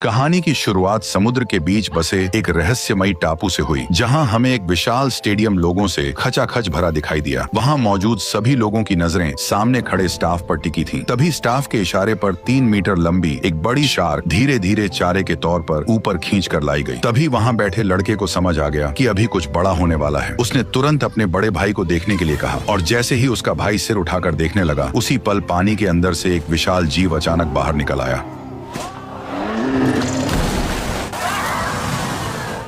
कहानी की शुरुआत समुद्र के बीच बसे एक रहस्यमयी टापू से हुई, जहां हमें एक विशाल स्टेडियम लोगों से खचाखच भरा दिखाई दिया। वहां मौजूद सभी लोगों की नजरें सामने खड़े स्टाफ पर टिकी थीं। तभी स्टाफ के इशारे पर 3 मीटर लंबी एक बड़ी शार्क धीरे धीरे चारे के तौर पर ऊपर खींच कर लाई गई। तभी वहां बैठे लड़के को समझ आ गया कि अभी कुछ बड़ा होने वाला है। उसने तुरंत अपने बड़े भाई को देखने के लिए कहा और जैसे ही उसका भाई सिर उठाकर देखने लगा, उसी पल पानी के अंदर से एक विशाल जीव अचानक बाहर निकल आया।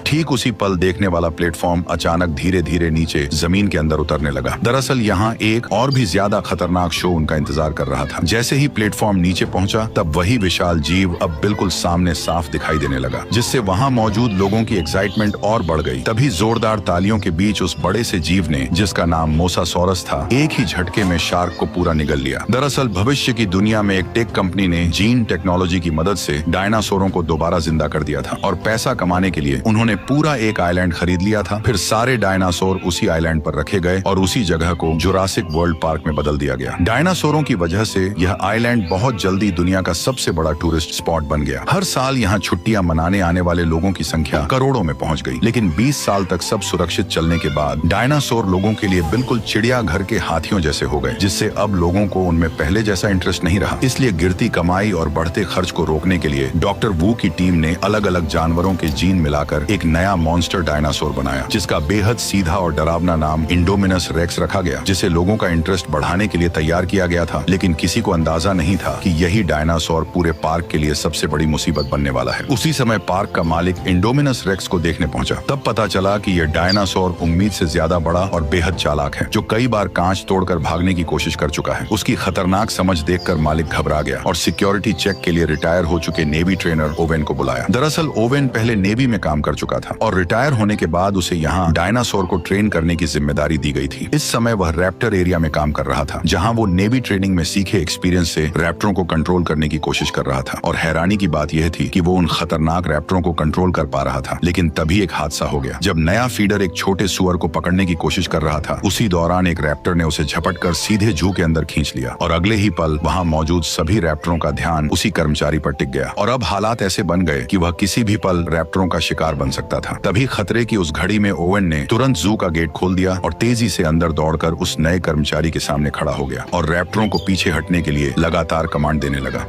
ठीक उसी पल देखने वाला प्लेटफॉर्म अचानक धीरे धीरे नीचे जमीन के अंदर उतरने लगा। दरअसल यहाँ एक और भी ज्यादा खतरनाक शो उनका इंतजार कर रहा था। जैसे ही प्लेटफॉर्म नीचे पहुंचा, तब वही विशाल जीव अब बिल्कुल सामने साफ दिखाई देने लगा, जिससे वहां मौजूद लोगों की एक्साइटमेंट और बढ़ गई। तभी जोरदार तालियों के बीच उस बड़े से जीव ने, जिसका नाम मोसासॉरस था, एक ही झटके में शार्क को पूरा निगल लिया। दरअसल भविष्य की दुनिया में एक टेक कंपनी ने जीन टेक्नोलॉजी की मदद से डायनासोरों को दोबारा जिंदा कर दिया था और पैसा कमाने के लिए उन्होंने पूरा एक आइलैंड खरीद लिया था। फिर सारे डायनासोर उसी आइलैंड पर रखे गए और उसी जगह को जुरासिक वर्ल्ड पार्क में बदल दिया गया। डायनासोरों की वजह से यह आइलैंड बहुत जल्दी दुनिया का सबसे बड़ा टूरिस्ट स्पॉट बन गया। हर साल यहाँ छुट्टियां मनाने आने वाले लोगों की संख्या करोड़ों में पहुंच गई। लेकिन 20 साल तक सब सुरक्षित चलने के बाद डायनासोर लोगों के लिए बिल्कुल चिड़ियाघर के हाथियों जैसे हो गए, जिससे अब लोगों को उनमें पहले जैसा इंटरेस्ट नहीं रहा। इसलिए गिरती कमाई और बढ़ते खर्च को रोकने के लिए डॉक्टर वू की टीम ने अलग अलग जानवरों के जीन मिलाकर एक नया मॉन्स्टर डायनासोर बनाया, जिसका बेहद सीधा और डरावना नाम इंडोमिनस रेक्स रखा गया, जिसे लोगों का इंटरेस्ट बढ़ाने के लिए तैयार किया गया था। लेकिन किसी को अंदाजा नहीं था कि यही डायनासोर पूरे पार्क के लिए सबसे बड़ी मुसीबत बनने वाला है। उसी समय पार्क का मालिक इंडोमिनस रेक्स को देखने पहुंचा। तब पता चला कि यह डायनासोर उम्मीद से ज्यादा बड़ा और बेहद चालाक है, जो कई बार कांच तोड़कर भागने की कोशिश कर चुका है। उसकी खतरनाक समझ देखकर मालिक घबरा गया और सिक्योरिटी चेक के लिए रिटायर हो चुके नेवी ट्रेनर ओवेन को बुलाया। दरअसल ओवेन पहले नेवी में काम कर चुका था और रिटायर होने के बाद उसे यहाँ डायनासोर को ट्रेन करने की जिम्मेदारी दी गई थी। इस समय वह रैप्टर एरिया में काम कर रहा था, जहाँ वो नेवी ट्रेनिंग में सीखे एक्सपीरियंस से रैप्टरों को कंट्रोल करने की कोशिश कर रहा था। और हैरानी की बात यह थी कि वो उन खतरनाक रैप्टरों को कंट्रोल कर पा रहा था। लेकिन तभी एक हादसा हो गया। जब नया फीडर एक छोटे सुअर को पकड़ने की कोशिश कर रहा था, उसी दौरान एक रैप्टर ने उसे झपटकर सीधे जू के अंदर खींच लिया और अगले ही पल वहाँ मौजूद सभी रैप्टरों का ध्यान उसी कर्मचारी पर टिक गया। और अब हालात ऐसे बन गए कि वह किसी भी पल रैप्टरों का शिकार बन सकता था। तभी खतरे की उस घड़ी में ओवेन ने तुरंत जू का गेट खोल दिया और तेजी से अंदर दौड़कर उस नए कर्मचारी के सामने खड़ा हो गया और रैप्टरों को पीछे हटने के लिए लगातार कमांड देने लगा।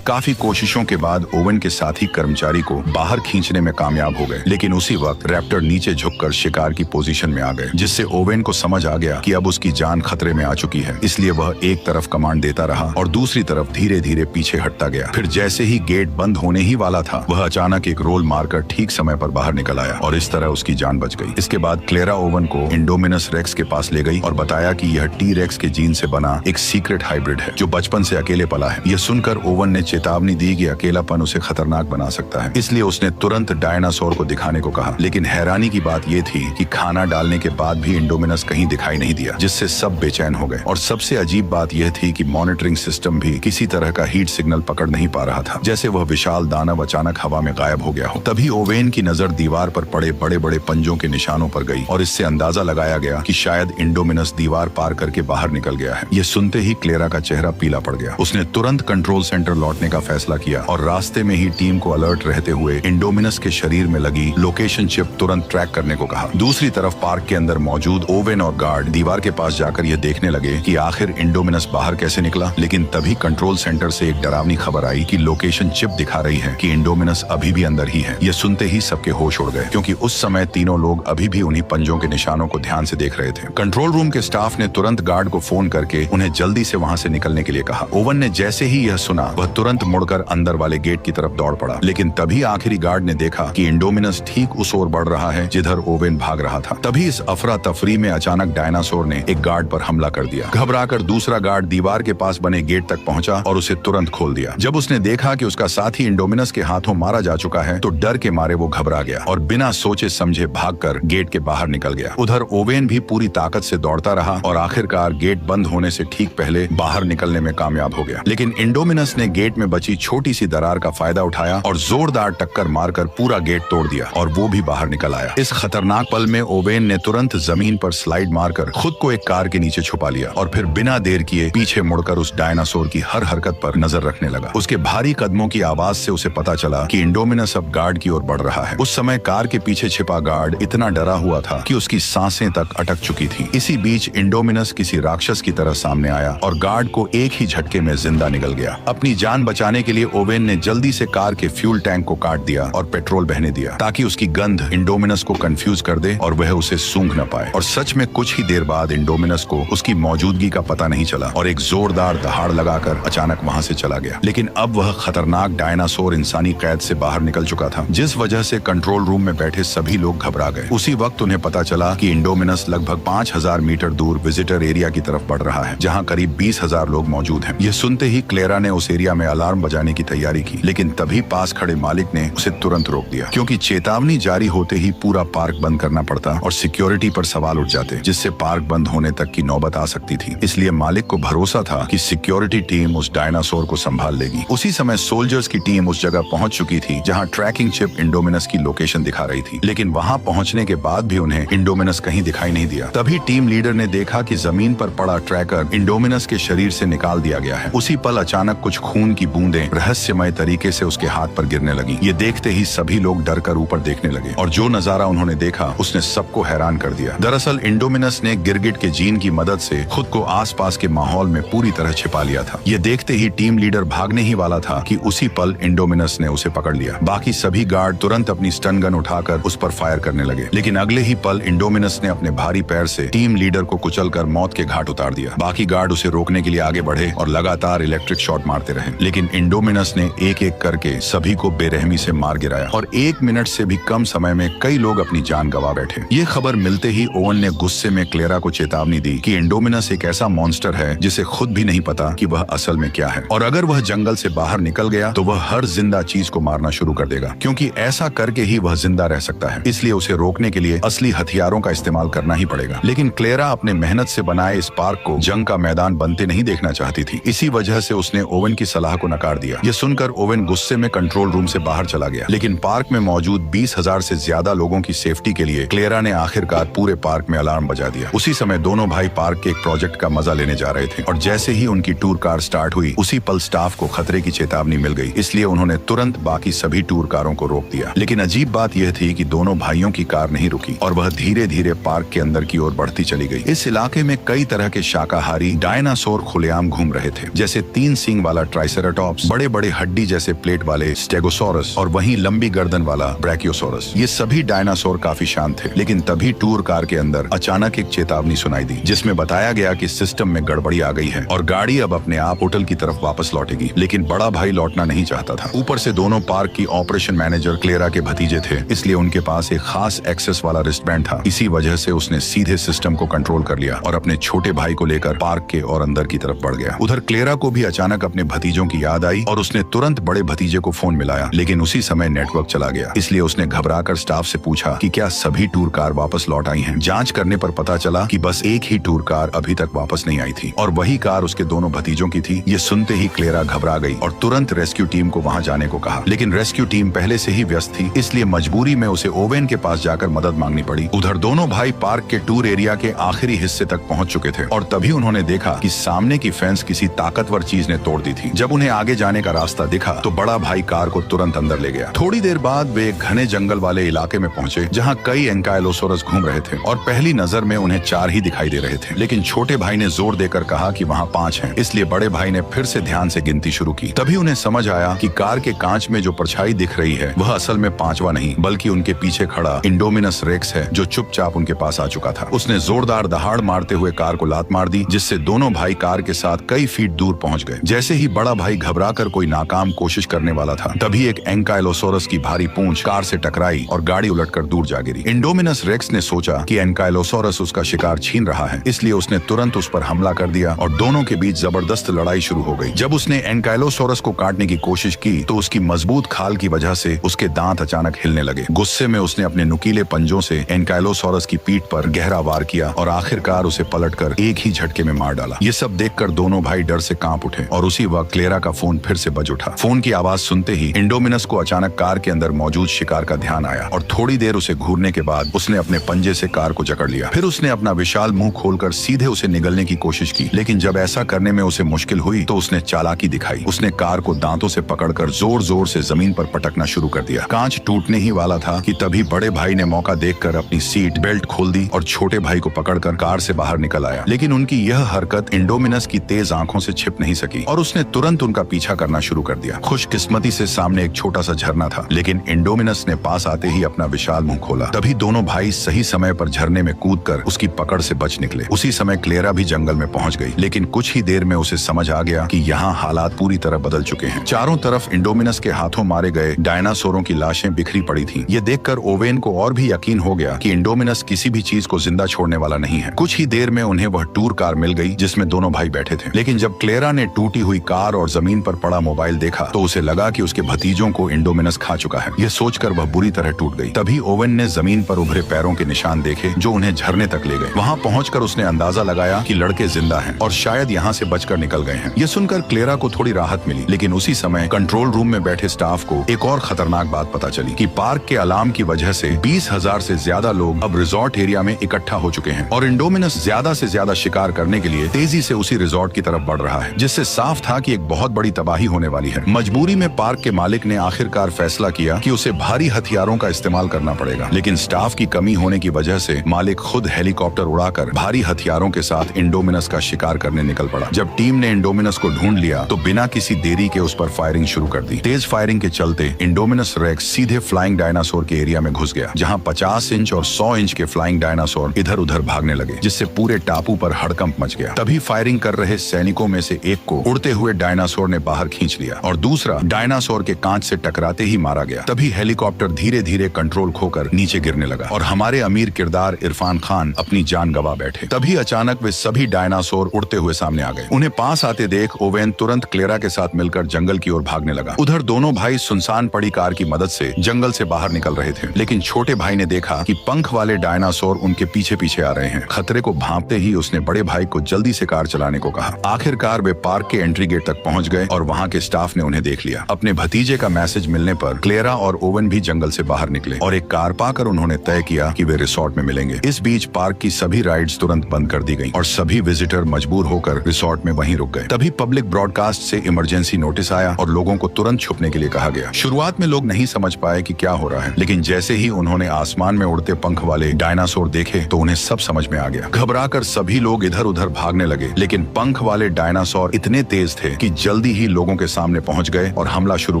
काफी कोशिशों के बाद ओवेन के साथी कर्मचारी को बाहर खींचने में कामयाब हो गए, लेकिन उसी वक्त रैप्टर नीचे झुककर शिकार की पोजीशन में आ गए, जिससे ओवेन को समझ आ गया कि अब उसकी जान खतरे में आ चुकी है। इसलिए वह एक तरफ कमांड देता रहा और दूसरी तरफ धीरे धीरे पीछे हटता गया। फिर जैसे ही गेट बंद होने ही वाला था, वह अचानक एक रोल मारकर ठीक समय पर बाहर निकल आया और इस तरह उसकी जान बच गई। इसके बाद क्लेरा ओवेन को इंडोमिनस रेक्स के पास ले गई और बताया कि यह टी रेक्स के जीन से बना एक सीक्रेट हाइब्रिड है, जो बचपन से अकेले पला है। यह सुनकर ओवेन ने चेतावनी दी कि अकेलापन उसे खतरनाक बना सकता है, इसलिए उसने तुरंत डायनासोर को दिखाने को कहा। लेकिन हैरानी की बात यह थी कि खाना डालने के बाद भी इंडोमिनस कहीं दिखाई नहीं दिया, जिससे सब बेचैन हो गए। और सबसे अजीब बात यह थी कि मॉनिटरिंग सिस्टम भी किसी तरह का हीट सिग्नल पकड़ नहीं पा रहा था, जैसे वह विशाल दानव अचानक हवा में गायब हो गया हो। तभी ओवेन की नजर दीवार पर पड़े बड़े बड़े पंजों के निशानों पर गई और इससे अंदाजा लगाया गया कि शायद इंडोमिनस दीवार पार करके बाहर निकल गया है। यह सुनते ही क्लेरा का चेहरा पीला पड़ गया। उसने तुरंत कंट्रोल सेंटर लौटने का फैसला किया और रास्ते में ही टीम को अलर्ट रहते हुए इंडोमिनस के शरीर में लगी लोकेशन चिप तुरंत ट्रैक करने को कहा। दूसरी तरफ पार्क के अंदर मौजूद ओवेन और गार्ड दीवार के पास जाकर यह देखने लगे कि आखिर इंडोमिनस बाहर कैसे निकला। लेकिन तभी कंट्रोल सेंटर से एक डरावनी खबर आई कि लोकेशन चिप दिखा रही है कि इंडोमिनस अभी भी अंदर ही है। यह सुनते ही सबके होश उड़ गए, क्योंकि उस समय तीनों लोग अभी भी उन्हीं पंजों के निशानों को ध्यान से देख रहे थे। कंट्रोल रूम के स्टाफ ने तुरंत गार्ड को फोन करके उन्हें जल्दी से वहां से निकलने के लिए कहा। ओवेन ने जैसे ही यह सुना, वह तुरंत मुड़कर अंदर वाले गेट की तरफ दौड़ पड़ा। लेकिन तभी आखिरी गार्ड ने देखा कि इंडोमिनस ठीक उस ओर बढ़ रहा है जिधर ओवेन भाग रहा था। तभी इस अफरा तफरी में अचानक डायनासोर ने एक गार्ड पर हमला कर दिया। घबराकर दूसरा गार्ड दीवार के पास बने गेट तक पहुंचा और उसे तुरंत खोल दिया। जब उसने देखा कि उसका साथी इंडोमिनस के हाथों मारा जा चुका है, तो डर के मारे वो घबरा गया और बिना सोचे समझे भागकर गेट के बाहर निकल गया। उधर ओवेन भी पूरी ताकत से दौड़ता रहा और आखिरकार गेट बंद होने से ठीक पहले बाहर निकलने में कामयाब हो गया। लेकिन इंडोमिनस ने गेट गेट में बची छोटी सी दरार का फायदा उठाया और जोरदार टक्कर मारकर पूरा गेट तोड़ दिया और वो भी बाहर निकल आया। इस खतरनाक पल में ओवेन ने तुरंत जमीन पर स्लाइड मारकर खुद को एक कार के नीचे छुपा लिया और फिर बिना देर किए पीछे मुड़कर उस डायनासोर की हर हरकत पर नजर रखने लगा। उसके भारी कदमों की आवाज से उसे पता चला कि इंडोमिनस अब गार्ड की ओर बढ़ रहा है। उस समय कार के पीछे छिपा गार्ड इतना डरा हुआ था कि उसकी सांसें तक अटक चुकी थी। इसी बीच इंडोमिनस किसी राक्षस की तरह सामने आया और गार्ड को एक ही झटके में जिंदा निगल गया। अपनी जान बचाने के लिए ओवेन ने जल्दी से कार के फ्यूल टैंक को काट दिया और पेट्रोल बहने दिया ताकि उसकी गंध इंडोमिनस को कंफ्यूज कर दे और वह उसे सूंघ न पाए। और सच में कुछ ही देर बाद इंडोमिनस को उसकी मौजूदगी का पता नहीं चला और एक जोरदार दहाड़ लगाकर अचानक वहां से चला गया। लेकिन अब वह खतरनाक डायनासोर इंसानी कैद से बाहर निकल चुका था, जिस वजह से कंट्रोल रूम में बैठे सभी लोग घबरा गए। उसी वक्त उन्हें पता चला कि इंडोमिनस लगभग 5000 मीटर दूर विजिटर एरिया की तरफ बढ़ रहा है, जहां करीब 20,000 लोग मौजूद हैं। यह सुनते ही क्लेरा ने उस एरिया में अलार्म बजाने की तैयारी की, लेकिन तभी पास खड़े मालिक ने उसे तुरंत रोक दिया, क्योंकि चेतावनी जारी होते ही पूरा पार्क बंद करना पड़ता और सिक्योरिटी पर सवाल उठ जाते, जिससे पार्क बंद होने तक की नौबत आ सकती थी। इसलिए मालिक को भरोसा था कि सिक्योरिटी टीम उस डायनासोर को संभाल लेगी। उसी समय सोल्जर्स की टीम उस जगह पहुंच चुकी थी जहां ट्रैकिंग चिप इंडोमिनस की लोकेशन दिखा रही थी, लेकिन वहां पहुंचने के बाद भी उन्हें इंडोमिनस कहीं दिखाई नहीं दिया। तभी टीम लीडर ने देखा कि जमीन पर पड़ा ट्रैकर इंडोमिनस के शरीर से निकाल दिया गया है। उसी पल अचानक कुछ खून की बूंदें रहस्यमय तरीके से उसके हाथ पर गिरने लगी। ये देखते ही सभी लोग डर कर ऊपर देखने लगे और जो नजारा उन्होंने देखा उसने सबको हैरान कर दिया। दरअसल इंडोमिनस ने गिरगिट के जीन की मदद से खुद को आसपास के माहौल में पूरी तरह छिपा लिया था। ये देखते ही टीम लीडर भागने ही वाला था कि उसी पल इंडोमिनस ने उसे पकड़ लिया। बाकी सभी गार्ड तुरंत अपनी स्टन गन उठाकर उस पर फायर करने लगे, लेकिन अगले ही पल इंडोमिनस ने अपने भारी पैर से टीम लीडर को कुचलकर मौत के घाट उतार दिया। बाकी गार्ड उसे रोकने के लिए आगे बढ़े और लगातार इलेक्ट्रिक शॉट मारते रहे, लेकिन इंडोमिनस ने एक एक करके सभी को बेरहमी से मार गिराया और 1 मिनट से भी कम समय में कई लोग अपनी जान गंवा बैठे। ये खबर मिलते ही ओवन ने गुस्से में क्लेरा को चेतावनी दी कि इंडोमिनस एक ऐसा मॉन्स्टर है जिसे खुद भी नहीं पता कि वह असल में क्या है, और अगर वह जंगल से बाहर निकल गया तो वह हर जिंदा चीज को मारना शुरू कर देगा, क्योंकि ऐसा करके ही वह जिंदा रह सकता है। इसलिए उसे रोकने के लिए असली हथियारों का इस्तेमाल करना ही पड़ेगा। लेकिन क्लेरा अपने मेहनत से बनाए इस पार्क को जंग का मैदान बनते नहीं देखना चाहती थी। इसी वजह से उसने ओवन की सलाह को नकार दिया। यह सुनकर ओवन गुस्से में कंट्रोल रूम से बाहर चला गया, लेकिन पार्क में मौजूद 20,000 से ज्यादा लोगों की सेफ्टी के लिए क्लेरा ने आखिरकार पूरे पार्क में अलार्म बजा दिया। उसी समय दोनों भाई पार्क के एक प्रोजेक्ट का मजा लेने जा रहे थे और जैसे ही उनकी टूर कार स्टार्ट हुई उसी पल स्टाफ को खतरे की चेतावनी मिल गई। इसलिए उन्होंने तुरंत बाकी सभी टूर कारों को रोक दिया। लेकिन अजीब बात यह थी कि दोनों भाइयों की कार नहीं रुकी और वह धीरे धीरे पार्क के अंदर की ओर बढ़ती चली गई। इस इलाके में कई तरह के शाकाहारी डायनासोर खुलेआम घूम रहे थे, जैसे 3 सींग वाला ट्राइसेराटॉप्स, बड़े बड़े हड्डी जैसे प्लेट वाले स्टेगोसोरस और वहीं लंबी गर्दन वाला ब्रैकियोसोरस। ये सभी डायनासोर काफी शांत थे, लेकिन तभी टूर कार के अंदर अचानक एक चेतावनी सुनाई दी, जिसमें बताया गया कि सिस्टम में गड़बड़ी आ गई है और गाड़ी अब अपने आप होटल की तरफ वापस लौटेगी। लेकिन बड़ा भाई लौटना नहीं चाहता था। ऊपर से दोनों पार्क की ऑपरेशन मैनेजर क्लेरा के भतीजे थे, इसलिए उनके पास एक खास एक्सेस वाला रिस्टबैंड था। इसी वजह से उसने सीधे सिस्टम को कंट्रोल कर लिया और अपने छोटे भाई को लेकर पार्क के और अंदर की तरफ बढ़ गया। उधर क्लेरा को भी अचानक अपने भतीजों की याद आई और उसने तुरंत बड़े भतीजे को फोन मिलाया, लेकिन उसी समय नेटवर्क चला गया। इसलिए उसने घबराकर स्टाफ से पूछा कि क्या सभी टूर कार वापस लौट आई हैं। जांच करने पर पता चला कि बस एक ही टूर कार अभी तक वापस नहीं आई थी और वही कार उसके दोनों भतीजों की थी। ये सुनते ही क्लेरा घबरा गई और तुरंत रेस्क्यू टीम को वहां जाने को कहा, लेकिन रेस्क्यू टीम पहले से ही व्यस्त थी, इसलिए मजबूरी में उसे ओवेन के पास जाकर मदद मांगनी पड़ी। उधर दोनों भाई पार्क के टूर एरिया के आखिरी हिस्से तक पहुंच चुके थे और तभी उन्होंने देखा कि सामने की फेंस किसी ताकतवर चीज ने तोड़ दी थी। जब उन्हें आगे जाने का रास्ता दिखा तो बड़ा भाई कार को तुरंत अंदर ले गया। थोड़ी देर बाद वे एक घने जंगल वाले इलाके में पहुंचे जहां कई एंकाइलोसोरस घूम रहे थे और पहली नजर में उन्हें 4 ही दिखाई दे रहे थे, लेकिन छोटे भाई ने जोर देकर कहा कि वहां 5 हैं। इसलिए बड़े भाई ने फिर से ध्यान से गिनती शुरू की। तभी उन्हें समझ आया कि कार के कांच में जो परछाई दिख रही है वह असल में 5वां नहीं बल्कि उनके पीछे खड़ा इंडोमिनस रेक्स है, जो चुपचाप उनके पास आ चुका था। उसने जोरदार दहाड़ मारते हुए कार को लात मार दी, जिससे दोनों भाई कार के साथ कई फीट दूर पहुंच गए। जैसे ही बड़ा भाई घबराकर कोई नाकाम कोशिश करने वाला था, तभी एक एंकाइलोसोरस की भारी पूंछ कार से टकराई और गाड़ी उलटकर दूर जा गिरी। इंडोमिनस रेक्स ने सोचा कि एंकाइलोसोरस उसका शिकार छीन रहा है, इसलिए उसने तुरंत उस पर हमला कर दिया और दोनों के बीच जबरदस्त लड़ाई शुरू हो गई। जब उसने एंकाइलोसोरस को काटने की कोशिश की तो उसकी मजबूत खाल की वजह से उसके दांत अचानक हिलने लगे। गुस्से में उसने अपने नुकीले पंजों से एंकाइलोसोरस की पीठ पर गहरा वार किया और आखिरकार उसे पलटकर एक ही झटके में मार डाला। ये सब देखकर दोनों भाई डर से कांप उठे और उसी वक्त क्लेरा का फोन फिर से बज उठा। फोन की आवाज सुनते ही इंडोमिनस को अचानक कार के अंदर मौजूद शिकार का ध्यान आया और थोड़ी देर उसे घूरने के बाद उसने अपने पंजे से कार को जकड़ लिया। फिर उसने अपना विशाल मुंह खोलकर सीधे उसे निगलने की कोशिश की, लेकिन जब ऐसा करने में उसे मुश्किल हुई तो उसने चालाकी दिखाई। उसने कार को दांतों से पकड़कर जोर जोर से जमीन पर पटकना शुरू कर दिया। कांच टूटने ही वाला था कि तभी बड़े भाई ने मौका देखकर अपनी सीट बेल्ट खोल दी और छोटे भाई को पकड़कर कार से बाहर निकल आया। लेकिन उनकी यह हरकत इंडोमिनस की तेज आंखों से छिप नहीं सकी और उसने तुरंत उनका पीछा करना शुरू कर दिया। खुशकिस्मती से सामने एक छोटा सा झरना था, लेकिन इंडोमिनस ने पास आते ही अपना विशाल मुंह खोला। तभी दोनों भाई सही समय पर झरने में कूदकर उसकी पकड़ से बच निकले। उसी समय क्लेरा भी जंगल में पहुंच गई, लेकिन कुछ ही देर में उसे समझ आ गया कि यहाँ हालात पूरी तरह बदल चुके हैं। चारों तरफ इंडोमिनस के हाथों मारे गए डायनासोरों की लाशें बिखरी पड़ी थीं। ये देखकर ओवेन को और भी यकीन हो गया कि इंडोमिनस किसी भी चीज को जिंदा छोड़ने वाला नहीं है। कुछ ही देर में उन्हें वह टूर कार मिल गई जिसमें दोनों भाई बैठे थे। लेकिन जब क्लेरा ने टूटी हुई कार और जमीन पर पड़ा मोबाइल देखा तो उसे लगा कि उसके भतीजों को इंडोमिनस खा चुका है। यह सोचकर वह बुरी तरह टूट गई। तभी ओवेन ने जमीन पर उभरे पैरों के निशान देखे जो उन्हें झरने तक ले गए। वहां पहुंचकर उसने अंदाजा लगाया कि लड़के जिंदा हैं और शायद यहाँ से बचकर निकल गए हैं। यह सुनकर क्लेरा को थोड़ी राहत मिली, लेकिन उसी समय कंट्रोल रूम में बैठे स्टाफ को एक और खतरनाक बात पता चली कि पार्क के अलार्म की वजह से 20,000 से ज्यादा लोग अब रिजॉर्ट एरिया में इकट्ठा हो चुके हैं और इंडोमिनस ज्यादा से ज्यादा शिकार करने के लिए तेजी से उसी रिजॉर्ट की तरफ बढ़ रहा है, जिससे साफ था कि एक बहुत बड़ी तबाही होने वाली है। मजबूरी में पार्क के मालिक ने आखिरकार फैसला किया कि उसे भारी हथियारों का इस्तेमाल करना पड़ेगा, लेकिन स्टाफ की कमी होने की वजह से मालिक खुद हेलीकॉप्टर उड़ाकर भारी हथियारों के साथ इंडोमिनस का शिकार करने निकल पड़ा। जब टीम ने इंडोमिनस को ढूंढ लिया तो बिना किसी देरी के उस पर फायरिंग शुरू कर दी। तेज फायरिंग के चलते इंडोमिनस रेक्स सीधे फ्लाइंग डायनासोर के एरिया में घुस गया, जहां 50 इंच और 100 इंच के फ्लाइंग डायनासोर इधर उधर भागने लगे, जिससे पूरे टापू पर हड़कंप मच गया। तभी फायरिंग कर रहे सैनिकों में से एक को उड़ते हुए डायनासोर ने बाहर खींच लिया और दूसरा डायनासोर के कांच से टकराते ही मारा गया। तभी हेलीकॉप्टर धीरे धीरे कंट्रोल खोकर नीचे गिरने लगा और हमारे अमीर किरदार इरफान खान अपनी जान गंवा बैठे। तभी अचानक वे सभी डायनासोर उड़ते हुए सामने आ गए। उन्हें पास आते देख ओवेन तुरंत क्लेरा के साथ मिलकर जंगल की ओर भागने लगा। उधर दोनों भाई सुनसान पड़ी कार की मदद से जंगल से बाहर निकल रहे थे, लेकिन छोटे भाई ने देखा कि पंख वाले डायनासोर उनके पीछे पीछे आ रहे हैं। खतरे को भांपते ही उसने बड़े भाई को जल्दी से कार चलाने को कहा। आखिरकार वे पार्क के एंट्री गेट तक पहुंच गए और वहां के स्टाफ ने उन्हें देख लिया। अपने भतीजे का मैसेज मिलने पर क्लेरा और ओवेन भी जंगल से बाहर निकले और एक कार पाकर उन्होंने तय किया कि वे रिसोर्ट में मिलेंगे। इस बीच पार्क की सभी राइड्स तुरंत बंद कर दी गईं और सभी विजिटर मजबूर होकर रिसोर्ट में वहीं रुक गए। तभी पब्लिक ब्रॉडकास्ट से इमरजेंसी नोटिस आया और लोगों को तुरंत छुपने के लिए कहा गया। शुरुआत में लोग नहीं समझ पाए कि क्या हो रहा है, लेकिन जैसे ही उन्होंने आसमान में उड़ते पंख वाले डायनासोर देखे तो उन्हें सब समझ में आ गया। घबराकर सभी लोग इधर उधर भागने लगे, लेकिन पंख वाले डायनासोर इतने तेज थे कि जल्दी ही लोगों के सामने पहुंच गए और हमला शुरू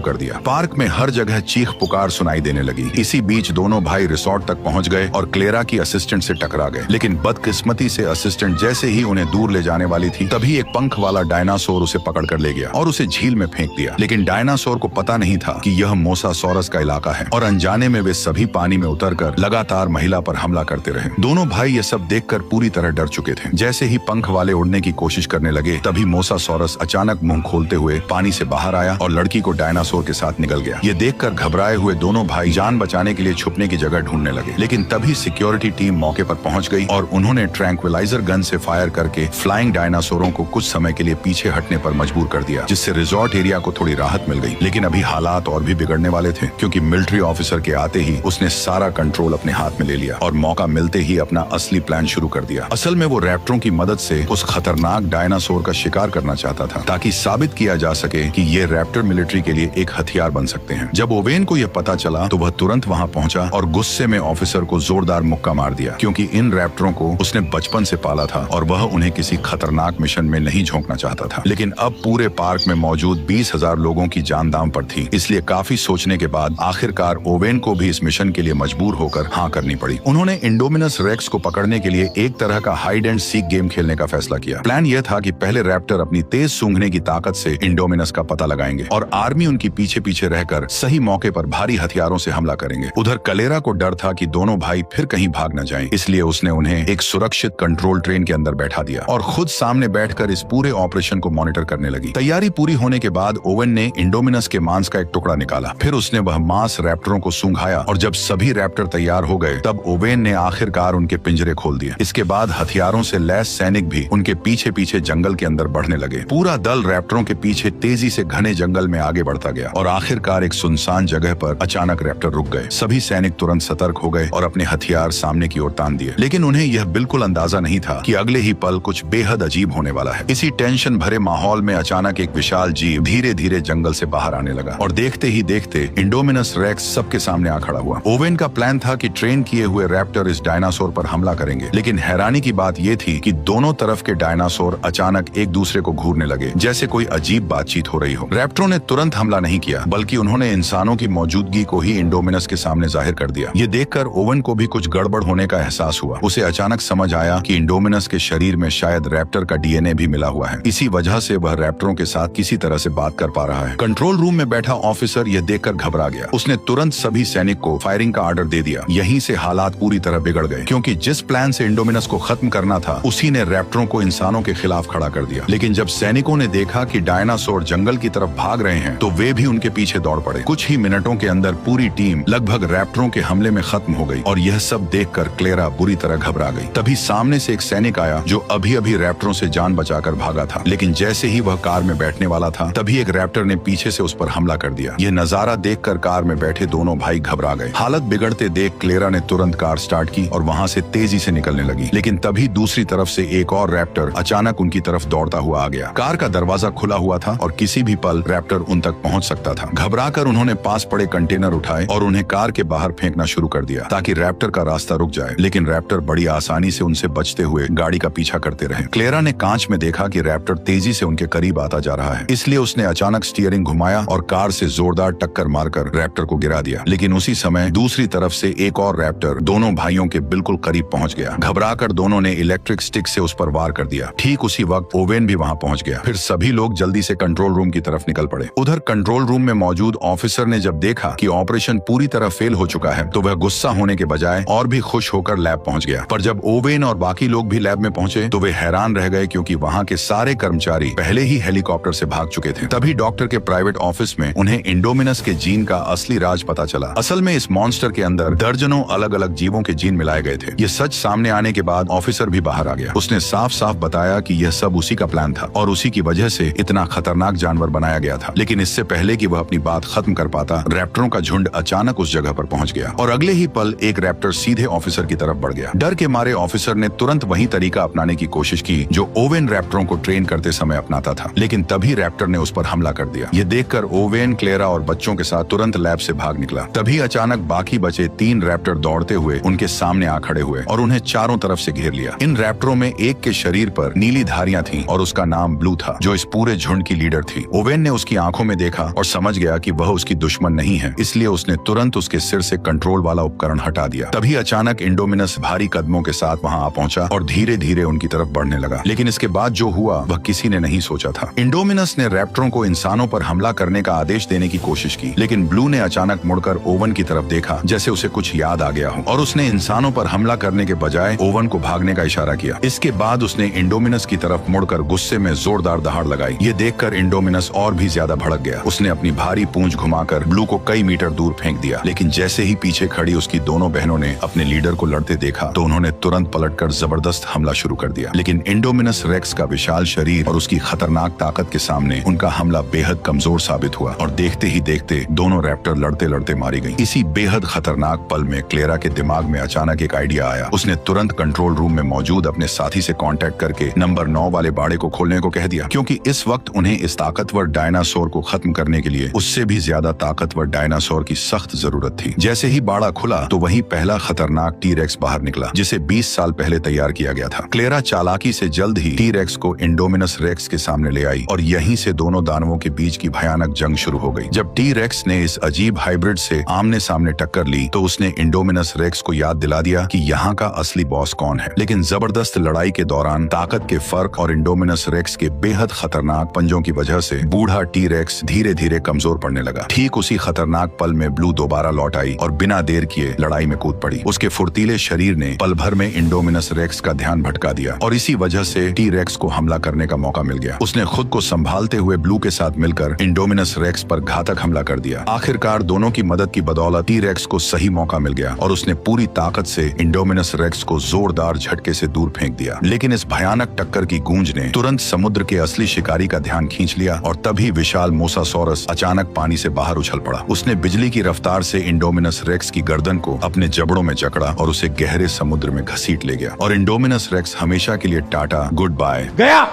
कर दिया। पार्क में हर जगह चीख पुकार सुनाई देने लगी। इसी बीच दोनों भाई रिसोर्ट तक पहुंच गए और क्लेरा की असिस्टेंट से टकरा गए, लेकिन बदकिस्मती से असिस्टेंट जैसे ही उन्हें दूर ले जाने वाली थी तभी एक पंख वाला डायनासोर उसे पकड़कर ले गया और उसे झील में फेंक दिया। लेकिन डायनासोर को पता नहीं था कि यह मोसासोरस का इलाका है और अनजाने में वे सभी पानी में उतरकर लगातार महिला पर हमला करते रहे। दोनों भाई ये सब देखकर पूरी तरह डर चुके थे। जैसे ही पंख वाले उड़ने की कोशिश करने लगे तभी मोसासोरस अचानक मुंह खोलते हुए पानी से बाहर आया और लड़की को डायनासोर के साथ निकल गया। ये देखकर घबराए हुए दोनों भाई जान बचाने के लिए छुपने की जगह ढूंढने लगे, लेकिन तभी सिक्योरिटी टीम मौके पर पहुंच गई और उन्होंने ट्रैंक्विलाइजर गन से फायर करके फ्लाइंग डायनासोरों को कुछ समय के लिए पीछे हटने पर मजबूर कर दिया, जिससे रिजॉर्ट एरिया को थोड़ी राहत मिल गई। लेकिन अभी हालात और भी बिगड़ने वाले थे, क्योंकि मिलिट्री ऑफिसर के आते ही उसने सारा कंट्रोल अपने हाथ में ले लिया और मौका मिलते ही अपना असली प्लान शुरू कर दिया। असल में वो रैप्टरों की मदद से उस खतरनाक डायनासोर का शिकार करना चाहता था, ताकि साबित किया जा सके कि ये रैप्टर मिलिट्री के लिए एक हथियार बन सकते हैं। जब ओवेन को यह पता चला तो वह तुरंत वहां पहुंचा और गुस्से में ऑफिसर को जोरदार मुक्का मार दिया, क्योंकि इन रैप्टरों को उसने बचपन से पाला था और वह उन्हें किसी खतरनाक मिशन में नहीं झोंकना चाहता था। लेकिन अब पूरे पार्क में मौजूद 20,000 लोगों की जान दांव पर थी, इसलिए काफी सोचने के बाद आखिरकार ओवेन को भी इस मिशन के लिए मजबूर होकर हाँ करनी पड़ी। उन्होंने इंडोमिनस रेक्स को पकड़ने के लिए एक तरह का हाइड एंड सीक गेम खेलने का फैसला किया। प्लान यह था कि पहले रैप्टर अपनी तेज सूंघने की ताकत से इंडोमिनस का पता लगाएंगे और आर्मी उनकी पीछे पीछे रहकर सही मौके पर भारी हथियारों से हमला करेंगे। उधर कलेरा को डर था कि दोनों भाई फिर कहीं भाग न जाएं, इसलिए उसने उन्हें एक सुरक्षित कंट्रोल ट्रेन के अंदर बैठा दिया और खुद सामने बैठकर इस पूरे ऑपरेशन को मॉनिटर करने लगी। तैयारी पूरी होने के बाद ओवेन ने इंडोमिनस के मांस का एक टुकड़ा निकाला, फिर उसने वह मांस रैप्टरों को सूंघाया और जब सभी रैप्टर तैयार हो गए तब ओवेन ने आखिरकार उनके पिंजरे खोल दिए। इसके बाद हथियारों से लैस सैनिक भी उनके पीछे पीछे जंगल के अंदर बढ़ने लगे। पूरा दल रैप्टरों के पीछे तेजी से घने जंगल में आगे बढ़ता गया और आखिरकार एक सुनसान जगह पर अचानक रैप्टर रुक गए। सभी सैनिक तुरंत सतर्क हो गए और अपने हथियार सामने की ओर तान दिए, लेकिन उन्हें यह बिल्कुल अंदाजा नहीं था कि अगले ही पल कुछ बेहद अजीब होने वाला है। इसी टेंशन भरे माहौल में अचानक एक विशाल जीव धीरे धीरे जंगल से बाहर आने लगा और देखते ही देखते इंडोमिनस रेक्स सबके सामने आ खड़ा हुआ। ओवेन का प्लान था कि ट्रेन किए हुए रैप्टर इस डायनासोर पर हमला करेंगे, लेकिन हैरानी की बात यह थी कि दोनों तरफ के डायनासोर अचानक एक दूसरे को घूरने लगे, जैसे कोई अजीब बातचीत हो रही हो। रैप्टरों ने तुरंत हमला नहीं किया, बल्कि उन्होंने इंसानों की मौजूदगी को ही इंडोमिनस के सामने जाहिर कर दिया। ये देखकर ओवेन को भी कुछ गड़बड़ होने का एहसास हुआ। उसे अचानक समझ आया कि इंडोमिनस के शरीर में शायद रैप्टर का डीएनए भी मिला हुआ है। इसी वजह से वह रैप्टरों के साथ किसी तरह से बात कर पा रहा है। कंट्रोल रूम में बैठा ऑफिसर यह देखकर घबरा गया। उसने तुरंत सभी सैनिक को फायरिंग का ऑर्डर दे दिया। यहीं से हालात पूरी तरह बिगड़ गए, क्योंकि जिस प्लान से इंडोमिनस को खत्म करना था उसी ने रैप्टरों को इंसानों के खिलाफ खड़ा कर दिया। लेकिन जब सैनिकों ने देखा कि डायनासोर जंगल की तरफ भाग रहे हैं तो वे भी उनके पीछे दौड़ पड़े। कुछ ही मिनटों के अंदर पूरी टीम लगभग रैप्टरों के हमले में खत्म हो गई और यह सब देखकर क्लेरा बुरी तरह घबरा गई। तभी सामने से एक सैनिक आया जो अभी अभी रैप्टरों से जान बचाकर भागा था, लेकिन जैसे ही वह कार में बैठने वाला था तभी एक रैप्टर ने पीछे से उस पर हमला कर दिया। यह नजारा देखकर कार में बैठे दोनों भाई घबरा गए। हालत बिगड़ते देख क्लेरा ने तुरंत कार स्टार्ट की और वहां से तेजी से निकलने लगी, लेकिन तभी दूसरी तरफ से एक और रैप्टर अचानक उनकी तरफ दौड़ता हुआ आ गया। कार का दरवाजा खुला हुआ था और किसी भी पल रैप्टर उन तक पहुंच सकता था। घबराकर उन्होंने पास पड़े कंटेनर उठाए और उन्हें कार के बाहर फेंकना शुरू कर दिया ताकि रैप्टर का रास्ता रुक जाए, लेकिन रैप्टर बड़ी आसानी से उनसे बचते हुए गाड़ी का पीछा करते रहे। क्लेरा ने कांच में देखा कि रैप्टर तेजी से उनके करीब आता जा रहा है, इसलिए उसने अचानक स्टीयरिंग घुमाया और कार से जोरदार टक्कर मारकर रैप्टर को गिरा दिया। लेकिन उसी समय दूसरी तरफ से एक और रैप्टर दोनों भाइयों के बिल्कुल करीब पहुंच गया। घबराकर दोनों ने इलेक्ट्रिक स्टिक से उस पर वार कर दिया। ठीक उसी वक्त ओवेन भी वहां पहुंच गया। फिर सभी लोग जल्दी से कंट्रोल रूम की तरफ निकल पड़े। उधर कंट्रोल रूम में मौजूद ऑफिसर ने जब देखा कि ऑपरेशन पूरी तरह फेल हो चुका है तो वह गुस्सा होने के बजाय और भी खुश होकर लैब पहुंच गया। पर जब ओवेन और बाकी लोग भी लैब में पहुंचे तो वे हैरान रह गए, क्योंकि वहां के सारे कर्मचारी पहले ही हेलीकॉप्टर से भाग चुके थे। तभी डॉक्टर के प्राइवेट ऑफिस में उन्हें इंडोमिनस के जीन का असली राज पता चला। असल में इस मॉन्स्टर के अंदर दर्जनों अलग अलग जीवों के जीन मिलाए गए थे। ये सच सामने आने के बाद ऑफिसर भी बाहर आ गया। उसने साफ साफ बताया कि यह सब उसी का प्लान था और उसी की वजह से इतना खतरनाक जानवर बनाया गया था। लेकिन इससे पहले कि वह अपनी बात खत्म कर पाता, रैप्टरों का झुंड अचानक उस जगह पर पहुंच गया और अगले ही पल एक रैप्टर सीधे ऑफिसर की तरफ बढ़ गया। डर के मारे ऑफिसर ने तुरंत वही तरीका अपनाने की कोशिश की जो ओवेन रैप्टरों को ट्रेन करते समय अपनाता था, लेकिन तभी रैप्टर ने उस पर हमला कर दिया। ये देखकर ओवेन, क्लेरा और बच्चों के साथ तुरंत लैब से भाग निकला। तभी अचानक बाकी बचे 3 रैप्टर दौड़ते हुए उनके सामने आ खड़े हुए और उन्हें चारों तरफ से घेर लिया। इन रैप्टरों में एक के शरीर पर नीली धारियां थीं और उसका नाम ब्लू था, जो इस पूरे झुंड की लीडर थी। ओवेन ने उसकी आंखों में देखा और समझ गया कि वह उसकी दुश्मन नहीं है, इसलिए उसने तुरंत उसके सिर से कंट्रोल वाला उपकरण हटा दिया। तभी अचानक इंडोमिनस भारी कदमों के साथ वहां आ पहुंचा और धीरे धीरे उनकी तरफ बढ़ने लगा। लेकिन इसके बाद जो हुआ वह किसी ने नहीं सोचा था। इंडोमिनस ने रैप्टरों को इंसानों पर हमला करने का आदेश देने की कोशिश की, लेकिन ब्लू ने अचानक मुड़कर ओवन की तरफ देखा, जैसे उसे कुछ याद आ गया हो, और उसने इंसानों पर हमला करने के बजाय ओवन को भागने का इशारा किया। इसके बाद उसने इंडोमिनस की तरफ मुड़कर गुस्से में जोरदार दहाड़ लगाई। ये देखकर इंडोमिनस और भी ज्यादा भड़क गया। उसने अपनी भारी पूंछ घुमाकर ब्लू को कई मीटर दूर फेंक दिया, लेकिन जैसे ही पीछे खड़ी उसकी दोनों बहनों ने अपने लीडर को लड़ते देखा तो उन्होंने तुरंत पलटकर जबरदस्त हमला शुरू कर दिया। लेकिन इंडोमिनस रेक्स का विशाल शरीर और उसकी खतरनाक ताकत के सामने उनका हमला बेहद कमजोर साबित हुआ और देखते ही देखते दोनों रैप्टर लड़ते लड़ते मारी गई। इसी बेहद खतरनाक पल में क्लेरा के दिमाग में अचानक एक आइडिया आया। उसने तुरंत कंट्रोल रूम में मौजूद अपने साथी से कांटेक्ट करके नंबर 9 वाले बाड़े को खोलने को कह दिया, क्योंकि इस वक्त उन्हें इस ताकतवर डायनासोर को खत्म करने के लिए उससे भी ज्यादा ताकतवर डायनासोर की सख्त जरूरत थी। जैसे ही बाड़ा खुला तो वही पहला खतरनाक टी-रेक्स बाहर निकला, जिसे 20 साल पहले तैयार किया गया था। क्लेरा चालाकी से जल्द ही टी-रेक्स को इंडोमिनस रेक्स के सामने ले आई और यहीं से दोनों दानवों के बीच की भयानक जंग शुरू हो गई। जब टी-रेक्स ने इस अजीब हाइब्रिड से आमने सामने टक्कर ली तो उसने इंडोमिनस रेक्स को याद दिला दिया कि यहाँ का असली बॉस कौन है। लेकिन जबरदस्त लड़ाई के दौरान ताकत के फर्क और इंडोमिनस रेक्स के बेहद खतरनाक पंजों की वजह से बूढ़ा टी-रेक्स धीरे धीरे कमजोर पड़ने लगा। ठीक उसी खतरनाक पल में ब्लू दोबारा लौट आई और बिना देर किए लड़ाई में कूद पड़ी। उसके फुर्तीले शरीर ने पल भर में इंडोमिनस रेक्स का ध्यान भटका दिया और इसी वजह से टी-रेक्स को हमला करने का मौका मिल गया। उसने खुद को संभालते हुए ब्लू के साथ मिलकर इंडोमिनस रेक्स पर घातक हमला कर दिया। आखिरकार दोनों की मदद की बदौलत टी-रेक्स को सही मौका मिल गया और उसने पूरी ताकत से इंडोमिनस रेक्स को जोरदार झटके से दूर फेंक दिया। लेकिन इस भयानक टक्कर की गूंज ने तुरंत समुद्र के असली शिकारी का ध्यान खींच लिया और तभी विशाल मोसासॉरस अचानक पानी से बाहर उछल पड़ा। उसने बिजली की रफ्तार से इंडोमिनस रेक्स की गर्दन को अपने जबड़ों में जकड़ा और उसे गहरे समुद्र में घसीट ले गया। और इंडोमिनस रेक्स हमेशा के लिए टाटा गुड बाय गया।